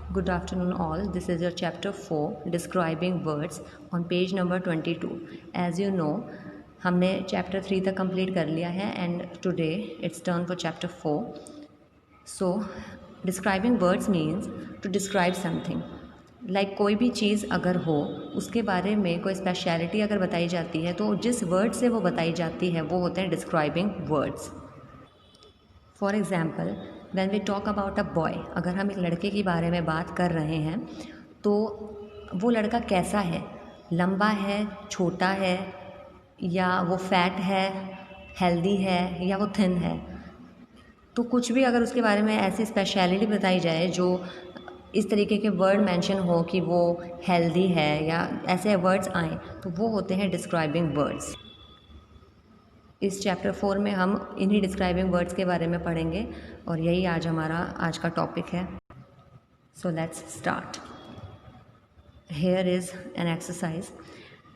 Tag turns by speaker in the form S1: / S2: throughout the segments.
S1: Good afternoon all. This is your chapter 4 describing words on page number 22. As you know, हमने chapter 3 तक complete कर लिया है and today it's turn for chapter 4. So describing words means to describe something. Like कोई भी चीज़ अगर हो उसके बारे में कोई स्पेशलिटी अगर बताई जाती है तो जिस वर्ड से वो बताई जाती है वो होते हैं describing words. For example when we talk about a boy, अगर हम एक लड़के के बारे में बात कर रहे हैं तो वो लड़का कैसा है, लंबा है, छोटा है, या वो फैट है, हेल्दी है, या वो थिन है। तो कुछ भी अगर उसके बारे में ऐसी स्पेशलिटी बताई जाए जो इस तरीके के वर्ड मेंशन हो कि वो हेल्दी है या ऐसे वर्ड्स आएँ तो वो होते हैं डिस्क्राइबिंग वर्ड्स। इस चैप्टर 4 में हम इन्हीं डिस्क्राइबिंग वर्ड्स के बारे में पढ़ेंगे और यही आज का टॉपिक है। So let's start. Here is an exercise,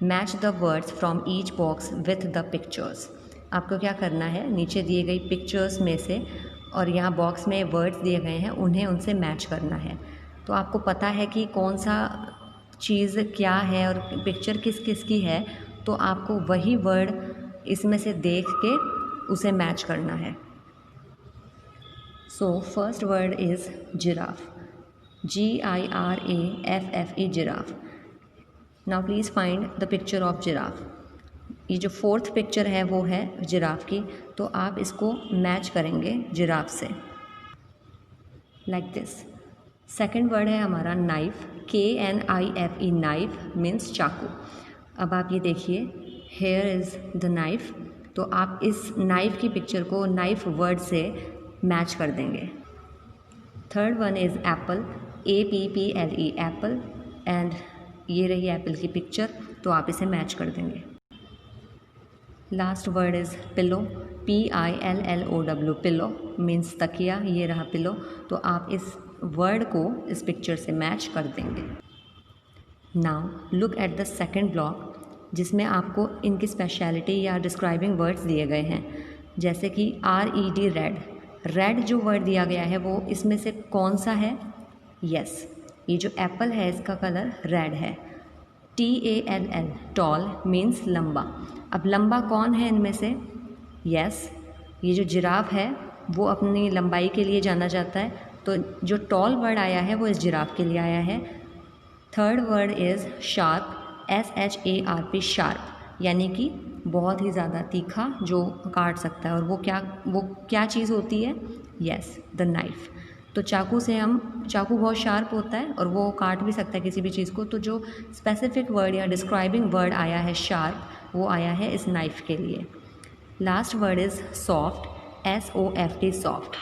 S1: match the words from each box with the pictures. आपको क्या करना है, नीचे दिए गई पिक्चर्स में से और यहाँ बॉक्स में वर्ड्स दिए गए हैं उन्हें उनसे मैच करना है। तो आपको पता है कि कौन सा चीज़ क्या है और पिक्चर किस किस की है, तो आपको वही वर्ड इसमें से देख के उसे मैच करना है। So first word is giraffe, GIRAFFE giraffe. Now please find the picture of giraffe. ये जो फोर्थ पिक्चर है वो है जिराफ की, तो आप इसको मैच करेंगे जिराफ से, लाइक दिस। सेकेंड वर्ड है हमारा नाइफ, KNIFE, नाइफ मीन्स चाकू। अब आप ये देखिए, हेयर इज़ द नाइफ, तो आप इस नाइफ की पिक्चर को नाइफ वर्ड से मैच कर देंगे। Third one is Apple, APPLE, Apple, and ये रही एप्पल की पिक्चर, तो आप इसे मैच कर देंगे। Last word is pillow, PILLOW, pillow means तकिया, ये रहा पिलो, तो आप इस वर्ड को इस पिक्चर से मैच कर देंगे। Now look at the second block, जिसमें आपको इनकी स्पेशलिटी या डिस्क्राइबिंग वर्ड्स दिए गए हैं, जैसे कि RED, रेड। रेड जो वर्ड दिया गया है वो इसमें से कौन सा है? यस, ये जो एप्पल है इसका कलर रेड है। TALL, टॉल मीन्स लंबा। अब लंबा कौन है इनमें से? यस, ये जो जिराफ है वो अपनी लंबाई के लिए जाना जाता है, तो जो टॉल वर्ड आया है वो इस जिराफ के लिए आया है। Third word is sharp, SHARP, sharp, यानी कि बहुत ही ज़्यादा तीखा जो काट सकता है, और वो क्या चीज़ होती है? Yes, the knife. तो चाकू बहुत शार्प होता है और वो काट भी सकता है किसी भी चीज़ को, तो जो स्पेसिफिक वर्ड या डिस्क्राइबिंग वर्ड आया है शार्प, वो आया है इस नाइफ के लिए। Last word is soft, SOFT, soft.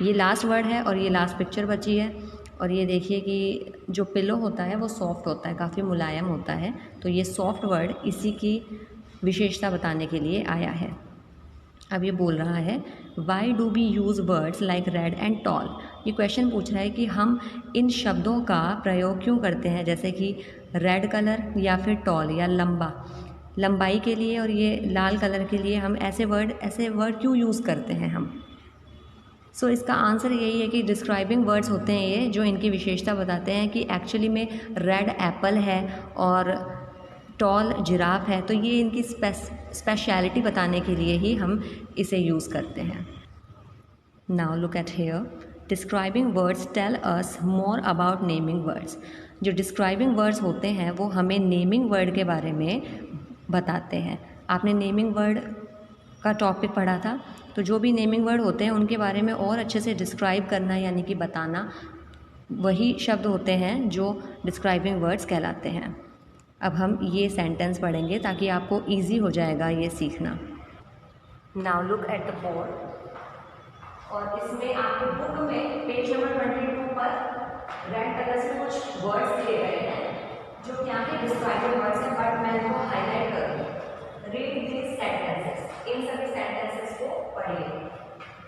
S1: ये लास्ट वर्ड है और ये लास्ट पिक्चर बची है, और ये देखिए कि जो पिलो होता है वो सॉफ्ट होता है, काफ़ी मुलायम होता है, तो ये सॉफ्ट वर्ड इसी की विशेषता बताने के लिए आया है। अब ये बोल रहा है, why do we use words like red and tall. ये क्वेश्चन पूछ रहा है कि हम इन शब्दों का प्रयोग क्यों करते हैं, जैसे कि रेड कलर या फिर टॉल या लंबा, लंबाई के लिए, और ये लाल कलर के लिए हम ऐसे वर्ड क्यों यूज़ करते हैं हम। सो इसका आंसर यही है कि डिस्क्राइबिंग वर्ड्स होते हैं ये जो इनकी विशेषता बताते हैं कि एक्चुअली में रेड एप्पल है और टॉल जिराफ है, तो ये इनकी स्पेशलिटी बताने के लिए ही हम इसे यूज़ करते हैं। Now look at here, describing words tell us more about naming words. जो डिस्क्राइबिंग वर्ड्स होते हैं वो हमें नेमिंग वर्ड के बारे में बताते हैं। आपने नेमिंग वर्ड का टॉपिक पढ़ा था, तो जो भी नेमिंग वर्ड होते हैं उनके बारे में और अच्छे से डिस्क्राइब करना यानी कि बताना, वही शब्द होते हैं जो डिस्क्राइबिंग वर्ड्स कहलाते हैं। अब हम ये सेंटेंस पढ़ेंगे ताकि आपको इजी हो जाएगा ये सीखना। Now look at the board, और इसमें आपके बुक में पेज नंबर 22 पर रेड कलर से कुछ वर्ड्स दिए गए हैं जो क्या है, डिस्क्राइबिंग वर्ड्स हैं, बट मैं इनको हाईलाइट करूँगी। रीड दीज सेंटेंसेस, इन सभी सेंटेंसेस को पढ़िए।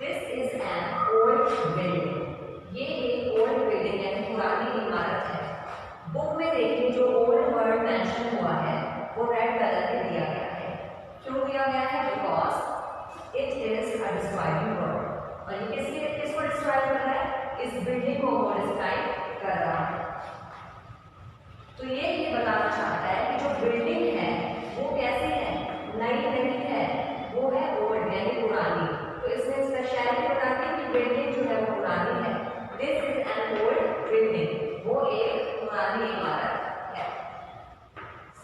S1: This is an old building, ये एक ओल्ड बिल्डिंग यानी पुरानी इमारत है। बुक में देखिए जो ओल्ड वर्ड मेंशन हुआ है वो रेड कलर में दिया गया है। क्यों दिया गया है? Because it is a describing word, और ये किसको डिस्क्राइब कर रहा है? इस बिल्डिंग को डिस्क्राइब कर रहा है।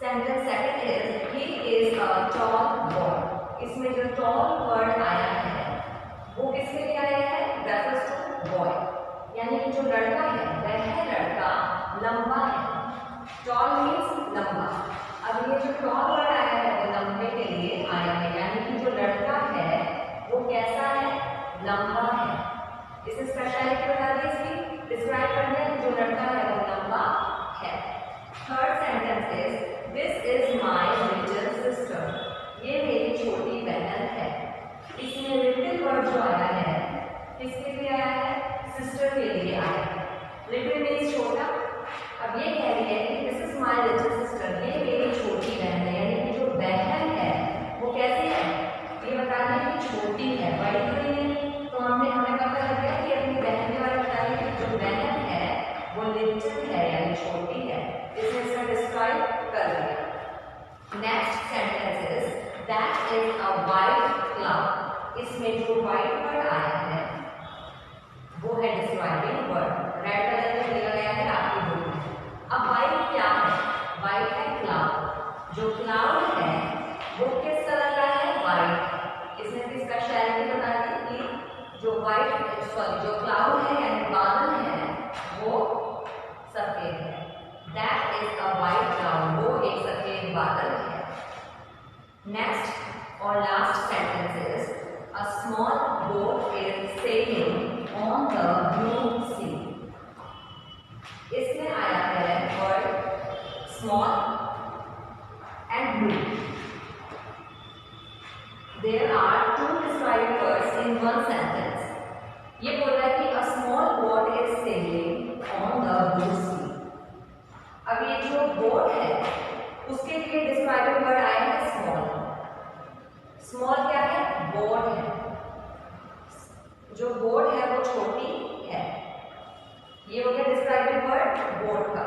S1: Sentence second is he is a tall boy. इसमें जो टॉल वर्ड आया है वो किसके लिए आया है? रेफर्स टू बॉय, यानी कि जो लड़का है वह लड़का लंबा है। टॉल मीन्स लंबा। अब ये जो टॉल वर्ड आया है वो लंबे के लिए आया है, यानी कि जो लड़का है वो कैसा है? लंबा है। इसे स्पेशलिटी बता दी, इसकी डिस्क्राइब कर दिया कि जो लड़का है वो लंबा है। Third sentence is this is my little sister. ये मेरी छोटी बहन है। इसमें लिटिल वर्ड जो आया है किसके लिए आया है? सिस्टर के लिए आया है। लिटिल मीन्स छोटा। अब ये कह रही है कि this is my little sister, ये मेरी छोटी बहन है, यानी कि जो बहन है वो कैसी है? ये बताने की छोटी है, बड़ी तो नहीं है। तो हमें पता लग गया कि अपनी बहन के बारे में बताइए कि जो बहन है वो लिटिल है यानी छोटी है। इसने इसका डिस्क्राइब कर दिया। Next sentence is that is a white cloud. इसमें जो व्हाइट वर्ड आया है वो है डिस्क्राइबिंग वर्ड। रेड कलर में दिया गया है आपकी बुक में। अब व्हाइट क्या है? व्हाइट है क्लाउड। जो क्लाउड है वो किस कलर का है? व्हाइट। इसने इसकी स्पेशलिटी बता दी कि जो जो क्लाउड है यानी बादल है वो सफेद है। That is a white cloud, वो एक सफेद बादल है। नेक्स्ट और last sentence is a small boat is sailing on the blue sea. इसमें आया है word small and blue. There are two describing words in one sentence. ये बोल रहा है कि a small boat is sailing on the blue sea. अब ये जो boat है उसके लिए describing word आया है small. स्मॉल क्या है? बोट है। जो बोट है वो छोटी है। ये हो गया डिस्क्राइबिंग वर्ड बोट का।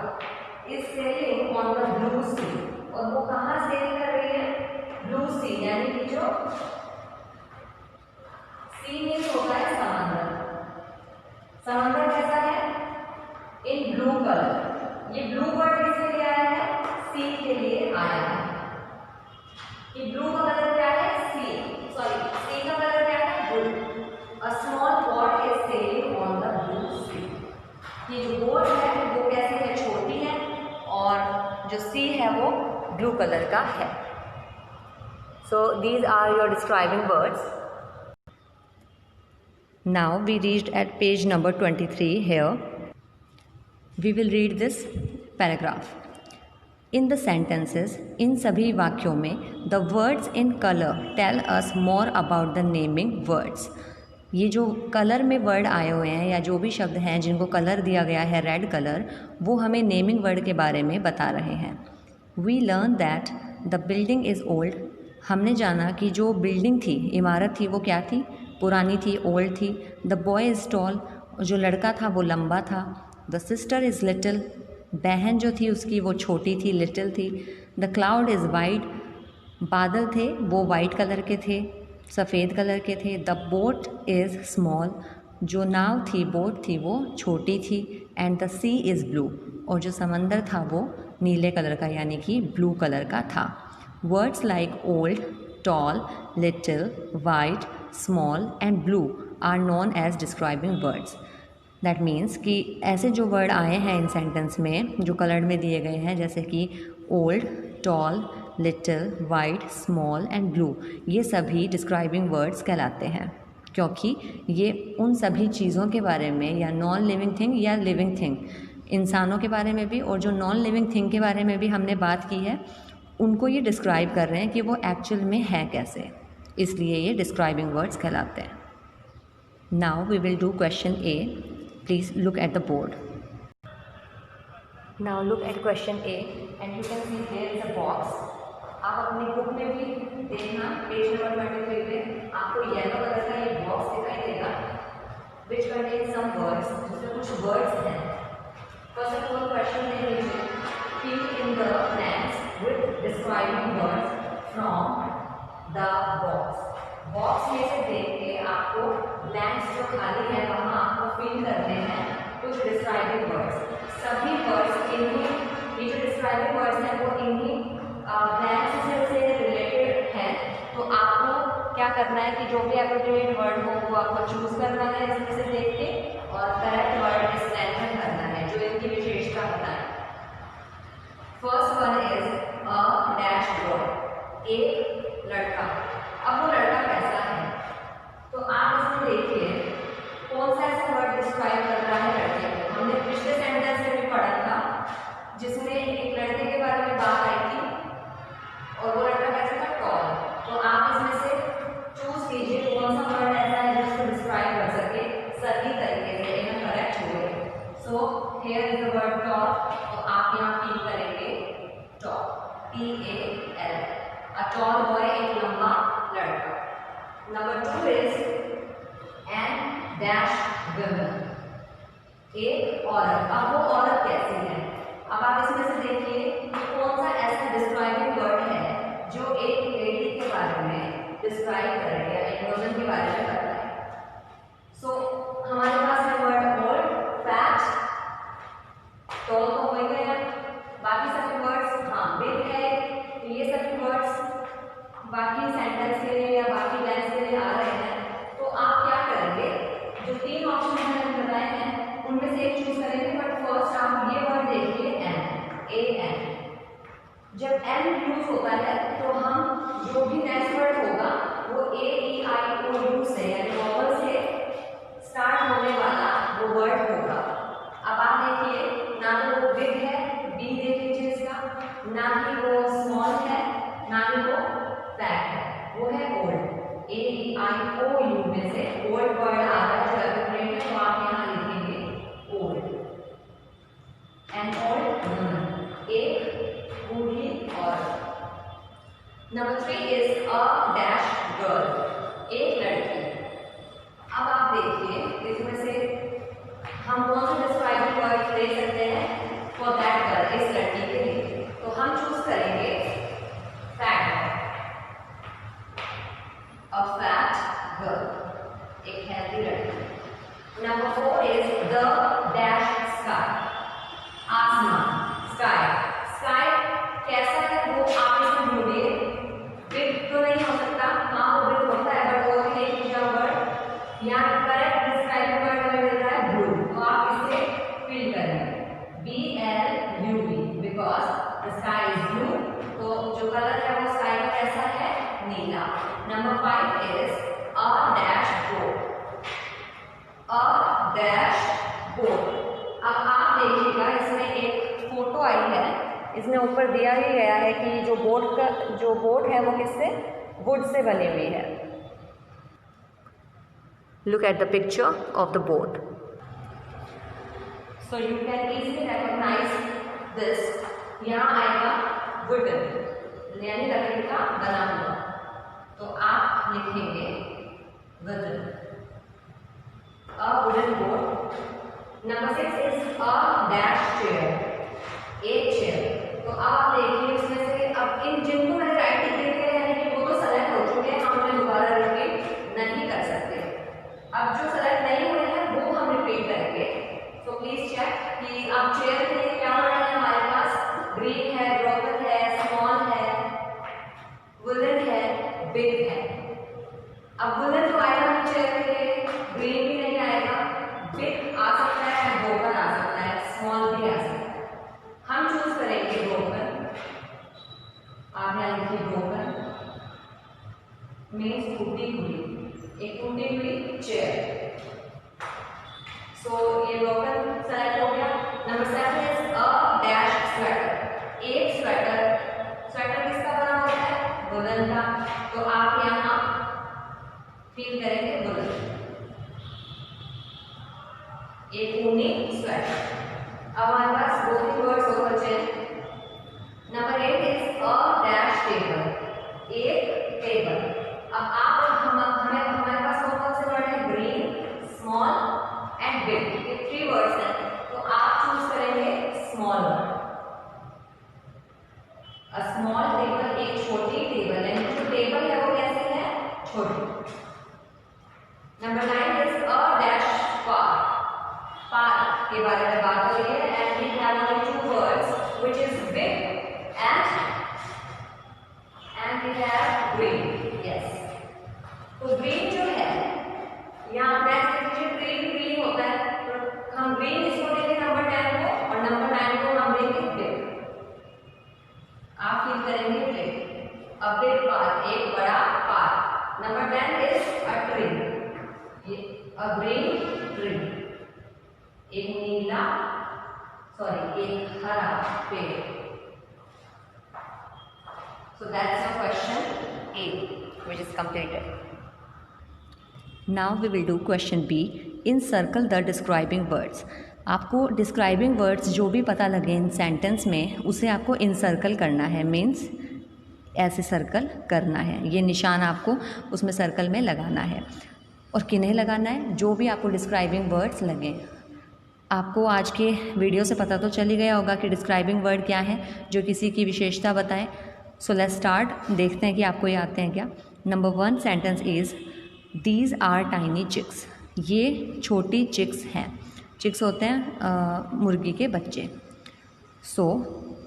S1: Is sailing on the blue sea, और वो कहाँ सेल कर रही है? ब्लू सी, यानी कि जो सी मीन्स होता है समंदर। समंदर कैसा है? In blue colour. ये ब्लू वर्ड किसके लिए आया है? सी के लिए आया है। कि ब्लू का कलर क्या है? सी का कलर क्या है? Blue. A small boat is sailing on the blue sea. ये जो बोट है वो कैसी है? छोटी है, और जो सी है वो ब्लू कलर का है। So these are your describing words. Now we reached at page number 23 here. We will read this paragraph. In the sentences, इन सभी वाक्यों में the words in colour tell us more about the naming words. ये जो colour में word आए हुए हैं या जो भी शब्द हैं जिनको कलर दिया गया है रेड कलर, वो हमें नेमिंग वर्ड के बारे में बता रहे हैं। We learn that the building is old. हमने जाना कि जो बिल्डिंग थी, इमारत थी, वो क्या थी? पुरानी थी, ओल्ड थी। The boy is tall. जो लड़का था वो लंबा था। The sister is little. बहन जो थी उसकी वो छोटी थी, लिटिल थी। The cloud is white. बादल थे वो वाइट कलर के थे, सफ़ेद कलर के थे। The boat is small. जो नाव थी, बोट थी, वो छोटी थी। And the sea is blue. और जो समंदर था वो नीले कलर का यानी कि ब्लू कलर का था। Words like old, tall, little, white, small and blue are known as describing words. That means कि ऐसे जो वर्ड आए हैं इन सेंटेंस में जो कलर्ड में दिए गए हैं, जैसे कि old, tall, little, white, small and blue, ये सभी डिस्क्राइबिंग वर्ड्स कहलाते हैं, क्योंकि ये उन सभी चीज़ों के बारे में, या नॉन लिविंग थिंग या लिविंग थिंग, इंसानों के बारे में भी और जो नॉन लिविंग थिंग के बारे में भी हमने बात की है, उनको ये डिस्क्राइब कर रहे हैं कि वो एक्चुअल में है कैसे, इसलिए ये डिस्क्राइबिंग वर्ड्स कहलाते हैं। Now we will do question A. Please look at the board. Now look at question A and you can see there is a box. आप अपनी बुक में भी देखना पेज नंबर 23 पे आपको येलो कलर का ये बॉक्स दिखाई देगा which contains some words, जिसमें कुछ वर्ड्स हैं। First of all question में लीजिए fill in the blanks with describing words from the box. Box में से देख के आपको ब्लैंक्स जो खाली है वहाँ आपको फिल करने हैं कुछ डिस्क्राइबिंग वर्ड्स। सभी वर्ड्स इन्हीं, ये जो डिस्क्राइबिंग वर्ड्स हैं वो इन्हीं क्या करना है कि जो भी एप्रोप्रिएट वर्ड हो वो आपको चूज करना है इसमें से देख के और करेक्ट वर्ड स्ट्रेंथन करना है जो इनकी विशेषता बताए। First one is a dash boy, एक लड़का। अब वो लड़का कैसा है तो आप इसमें देखिए कौन सा ऐसा वर्ड डिस्क्राइब कर रहा है लड़के को। हमने पिछले सेंटेंस में भी पढ़ा था जिसमें एक लड़के के बारे में बात आई थी और वो लड़का कैसा था, टॉल। तो आप इसमें से चूज कीजिए कौन सा वर्ड ऐसा है जिसको डिस्क्राइब कर सके सही तरीके से in a correct way. So here is the word tall, तो आप यहाँ फील करेंगे tall, TAL, a tall boy, एक लंबा लड़का। Number 2 is an dash woman, एक औरत। अब वो औरत कैसी है, अब आप इसमें से देखिए कौन सा ऐसा डिस्क्राइबिंग वर्ड है जो एक लेडी के बारे में डिस्क्राइब करेगा या एक पर्सन के बारे में बताए। सो हमारे पास है वर्ड ओल्ड, फैट, टॉल तो हो गया, बाकी सभी वर्ड्स हाँ बिग है, तो ये सभी वर्ड्स बाकी सेंटेंस के लिए या बाकी टेंस के लिए आ रहे हैं। तो आप क्या करेंगे, जो 3 ऑप्शन मैंने बताए हैं उनमें से एक चूज करेंगे, बट फर्स्ट आप ये वर्ड देखिए एन, AN। जब एन यूज होता है तो हम जो भी नेक्स्ट वर्ड होगा वो AEIOU से यानी वॉवल से स्टार्ट होने वाला वो वर्ड होगा। अब आप देखिए ना तो वो बिग है, बी देख लीजिए इसका, ना ही वो स्मॉल है, ना ही वो फैट है, वो है ओल्ड। AEIOU में से ओल्ड वर्ड आ रहा है जो एप्रोप्रिएट है, तो आप यहाँ लिखेंगे ओल्ड। एन ओल्ड वुमन, एक बूढ़ी औरत। Number 3 is a dash girl, एक लड़की। अब आप देखिए इसमें से हम कौन सा डिस्क्राइबिंग वर्ड ले सकते हैं फॉर दैट गर्ल, इस लड़की के लिए। तो हम चूज करेंगे फैट, अ फैट गर्ल, एक हेल्दी लड़की। Number 4 is the dash sky, आसमान, स्काई। स्काई कैसा है वो आप इसमें ढूंढिए, बिग तो नहीं हो सकता, हाँ वो बिग होता है बट वो भी नहीं पूछा वर्ड। यहाँ करेक्ट डिस्क्राइबिंग वर्ड हमें मिल रहा है ब्लू, तो आप इसे फिल करेंगे BLUE, because the sky is blue, तो जो कलर है वो स्काई का कैसा है, नीला। Number 5 is a dash boat, a dash boat. अब आप देखिएगा इसमें एक फोटो आई है, इसमें ऊपर दिया ही गया है कि जो बोट है वो किससे, वुड से बनी हुई है। Look at the picture of the boat, so you can easily recognise this. यहाँ आएगा वुडन यानी लकड़ी का बना हुआ, तो आप लिखेंगे wooden, a wooden boat. Number 6 is a dash chair, एक चेयर। तो आप देखिए इसमें से अब इन जिनको मैंने राइट टिक दिए हैं कि वो तो सेलेक्ट हो चुके हैं, हम उन्हें दोबारा रिपीट नहीं कर सकते। अब जो सेलेक्ट नहीं हुए हैं वो हम रिपीट करेंगे। तो प्लीज चेक कि अब चेयर के लिए क्या वर्ड है हमारे पास, ग्रीन है, ब्रोकन है, स्मॉल है, वुलन है, बिग है। अब वुलन तो आएगा चेयर के लिए, ग्रीन भी नहीं आएगा, बिग आ सकता है, ब्रोकन आ सकता है, स्मॉल भी आ सकता है। हम चूज करेंगे ब्रोकन, आप यहाँ लिखिए ब्रोकन मीन्स टूटी हुई, एक टूटी हुई चेयर। सो ये ब्रोकन सेलेक्ट हो गया। Number 7 is a dash sweater, एक स्वेटर। स्वेटर किसका बना होता है, वुलन का, तो आप यहाँ फील करेंगे वुलन, एक ऊनी स्वेटर। अब हमारे पास 2-3 वर्ड्स और बचे हैं। Number 8 is a dash table, एक टेबल। अब आप हमारे पास कौन से वर्ड है, ग्रीन, स्मॉल एंड बिग, ये 3 वर्ड्स हैं, तो आप चूज करेंगे small word. A small table, एक छोटी टेबल है, जो टेबल है वो कैसी है, छोटी। Number 9 is a dash park, park के बारे में बात हो रही है, and we have only 2 words which is big and we have green, yes। तो ग्रीन जो है, यहाँ नेक्स्ट देखिए ग्रीन ग्रीन होता है, तो हम ग्रीन इसको देंगे नंबर 10 को, और नंबर 9 को हम देंगे पिंक। आप फील करेंगे पिंक, अ बिग पार्क, एक बड़ा park. Number 10 is a tree, a green tree, एक नीला एक हरा पेड़। So that's your question A, which is completed. Now we will do question B. Encircle the describing words. आपको describing words जो भी पता लगे इन सेंटेंस में, उसे आपको इनसर्कल करना है, मीन्स ऐसे सर्कल करना है। ये निशान आपको उसमें सर्कल में लगाना है। और किन्हें लगाना है? जो भी आपको डिस्क्राइबिंग वर्ड्स लगें। आपको आज के वीडियो से पता तो चल ही गया होगा कि डिस्क्राइबिंग वर्ड क्या है, जो किसी की विशेषता बताएं। सो लेट्स स्टार्ट, देखते हैं कि आपको ये आते हैं क्या। Number 1 sentence is these are tiny chicks. ये छोटी चिक्स हैं। चिक्स होते हैं मुर्गी के बच्चे। सो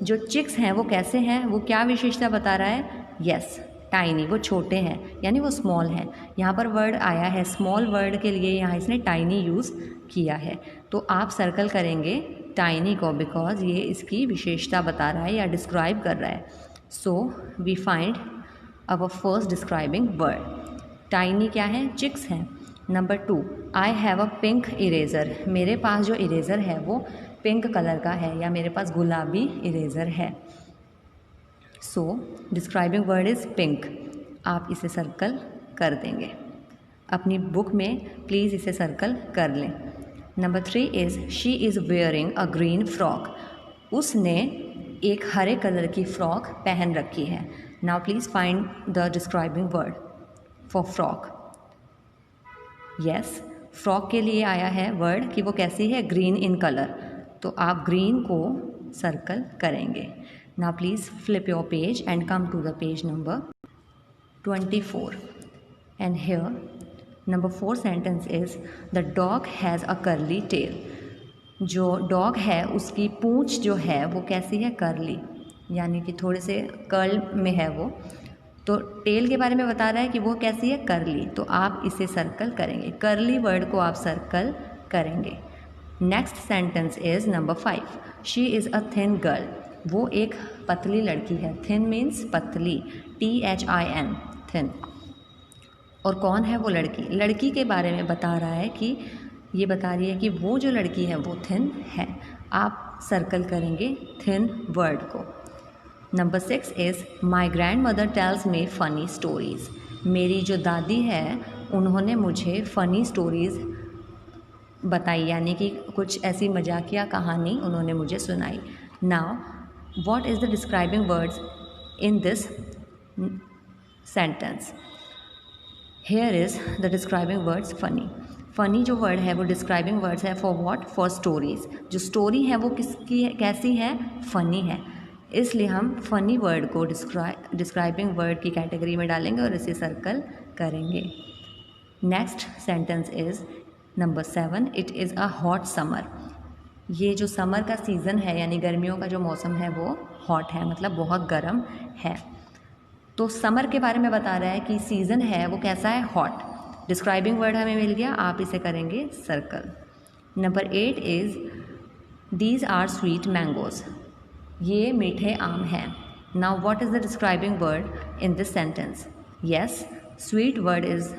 S1: जो चिक्स हैं वो कैसे हैं, वो क्या विशेषता बता रहा है? यस, टाइनी, वो छोटे हैं, यानी वो स्मॉल हैं। यहाँ पर वर्ड आया है स्मॉल, वर्ड के लिए यहाँ इसने टाइनी यूज़ किया है। तो आप सर्कल करेंगे टाइनी को, बिकॉज ये इसकी विशेषता बता रहा है या डिस्क्राइब कर रहा है। So we find our first describing word. Tiny क्या है? चिक्स हैं। Number 2, I have a pink eraser. मेरे पास जो इरेज़र है वो पिंक कलर का है, या मेरे पास गुलाबी इरेज़र है। सो डिस्क्राइबिंग वर्ड इज़ पिंक। आप इसे सर्कल कर देंगे। अपनी बुक में प्लीज़ इसे सर्कल कर लें। Number 3 is she is wearing a green frock. उसने एक हरे कलर की फ्रॉक पहन रखी है। Now please find the describing word for frock. Yes, frock के लिए आया है वर्ड कि वो कैसी है? Green in colour. तो आप ग्रीन को सर्कल करेंगे। Now please flip your page and come to the page number 24 and here number 4 sentence is the dog has a curly tail. जो डॉग है उसकी पूँछ जो है वो कैसी है? कर्ली, यानी कि थोड़े से कर्ल में है वो। तो टेल के बारे में बता रहा है कि वो कैसी है? कर्ली। तो आप इसे सर्कल करेंगे, कर्ली वर्ड को आप सर्कल करेंगे। Next sentence is number 5, she is a thin girl. वो एक पतली लड़की है। थिन मीन्स पतली, THIN, थिन। और कौन है वो लड़की? लड़की के बारे में बता रहा है कि ये बता रही है कि वो जो लड़की है वो थिन है। आप सर्कल करेंगे थिन वर्ड को। Number 6 is my grand mother tells me funny stories. मेरी जो दादी है उन्होंने मुझे फ़नी स्टोरीज़ बताई, यानी कि कुछ ऐसी मजाकिया कहानी उन्होंने मुझे सुनाई। Now what is the describing words in this sentence? Here is the describing words funny. Funny जो वर्ड है वो डिस्क्राइबिंग वर्ड्स है फॉर व्हाट? For stories. जो स्टोरी है वो किसकी है, कैसी है? फ़नी है। इसलिए हम फ़नी वर्ड को डिस्क्राइबिंग वर्ड की कैटेगरी में डालेंगे और इसे सर्कल करेंगे। Next sentence is number 7, it is a hot summer. ये जो समर का सीज़न है, यानी गर्मियों का जो मौसम है वो हॉट है, मतलब बहुत गर्म है। तो समर के बारे में बता रहा है कि सीज़न है वो कैसा है? हॉट। डिस्क्राइबिंग वर्ड हमें मिल गया, आप इसे करेंगे circle. Number 8 is these are sweet mangoes. ये मीठे आम हैं। Now what is the describing word in this sentence? Yes, sweet word is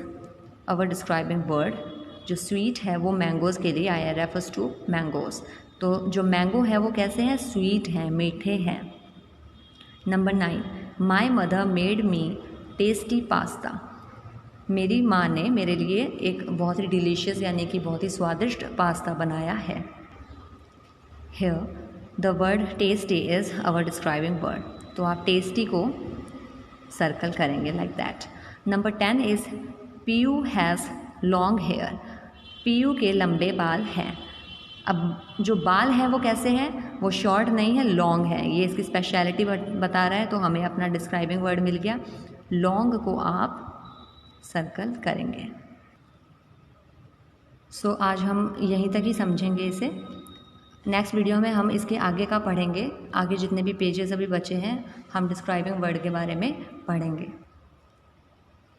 S1: our describing word. जो स्वीट है वो मैंगोज़ के लिए आया, रेफर्स टू मैंगोज़। तो जो मैंगो है वो कैसे हैं? स्वीट हैं, मीठे हैं। Number 9, my mother made me tasty pasta. मेरी माँ ने मेरे लिए एक बहुत ही डिलीशियस, यानी कि बहुत ही स्वादिष्ट पास्ता बनाया है। Here the word tasty is our describing word. तो आप टेस्टी को सर्कल करेंगे like that. Number 10 is Piyu has long hair. Piyu के लंबे बाल हैं। अब जो बाल हैं वो कैसे हैं? वो शॉर्ट नहीं है, लॉन्ग है। ये इसकी स्पेशलिटी बता रहा है। तो हमें अपना डिस्क्राइबिंग वर्ड मिल गया। लॉन्ग को आप सर्कल करेंगे। सो आज हम यहीं तक ही समझेंगे इसे। नेक्स्ट वीडियो में हम इसके आगे का पढ़ेंगे। आगे जितने भी पेजेस अभी बचे हैं हम डिस्क्राइबिंग वर्ड के बारे में पढ़ेंगे।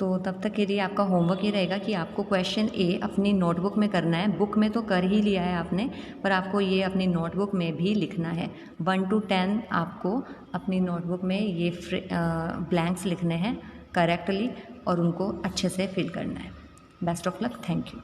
S1: तो तब तक के लिए आपका होमवर्क ये रहेगा कि आपको क्वेश्चन ए अपनी नोटबुक में करना है। बुक में तो कर ही लिया है आपने, पर आपको ये अपनी नोटबुक में भी लिखना है। 1 to 10 आपको अपनी नोटबुक में ये ब्लैंक्स लिखने हैं करेक्टली और उनको अच्छे से फिल करना है। Best of luck, thank you.